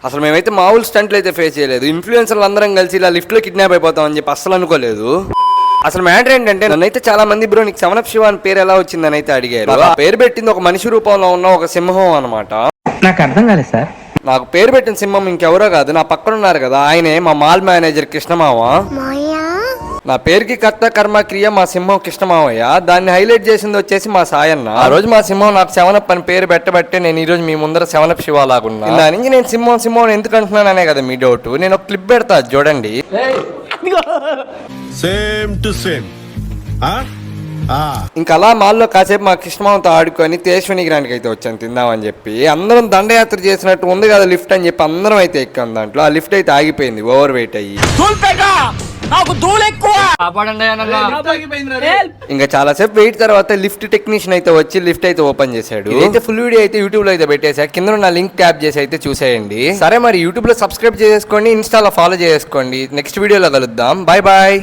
అసలు మేమైతే మామూలు స్టంట్లు అయితే ఫేస్ చేయలేదు. ఇన్ఫ్లుయెన్సర్లు అందరం కలిసి ఇలా లిఫ్ట్ లో కిడ్నాప్ అయిపోతాం అని చెప్పి అస్సలు అనుకోలేదు. అసలు మ్యాటర్ ఏంటంటే నన్నైతే చాలా మంది బ్రో నీకు 7 Up శివ అని పేరు ఎలా వచ్చిందని అయితే అడిగారు. ఆ పేరు పెట్టింది ఒక మనిషి రూపంలో ఉన్న ఒక సింహం అనమాట. నాకు అర్థం కాలేదు సార్. నాకు పేరు పెట్టిన సింహం ఇంకెవరో కాదు, నా పక్కన ఉన్నారు కదా ఆయనే మా మాల్ మేనేజర్ కృష్ణమావ. నా పేరుకి కర్త కర్మ క్రియ మా సింహం కృష్ణమావయ్య. దాన్ని హైలైట్ చేసింది వచ్చేసి మా సాయన్న. ఆ రోజు మా సింహం నాకు 7 Up అని పేరు పెట్టబట్టే నేను ఈ రోజు మీ ముందర 7 Up శివ లాగున్నా. దాని నుంచి నేను సింహం ఎందుకు అంటున్నాననే కదా మీ డౌట్. నేను ఒక క్లిప్ పెడతా చూడండి. Same to same. ఇంకా అలా మాల్లో కాసేపు మా కృష్ణమావతో ఆడుకొని తేజస్విని గ్రాండ్కి అయితే వచ్చాను తిందామని చెప్పి. అందరం దండయాత్ర చేసినట్టు ఉంది కదా లిఫ్ట్ అని చెప్పి అందరం అయితే ఎక్కాం. దాంట్లో ఆ లిఫ్ట్ అయితే ఆగిపోయింది ఓవర్ వెయిట్ అయ్యి. ఇంకా చాలా సేపు వెయిట్ తర్వాత లిఫ్ట్ టెక్నీషియన్ అయితే వచ్చి లిఫ్ట్ అయితే ఓపెన్ చేశాడు. అయితే ఫుల్ వీడియో అయితే యూట్యూబ్ లో అయితే పెట్టేసా, కింద నా లింక్ ట్యాప్ చేసి అయితే చూసేయండి. సరే మరి యూట్యూబ్ లో సబ్స్క్రైబ్ చేసుకోండి, ఇన్స్టాలో ఫాలో చేసుకోండి. నెక్స్ట్ వీడియోలో కలుద్దాం. Bye bye.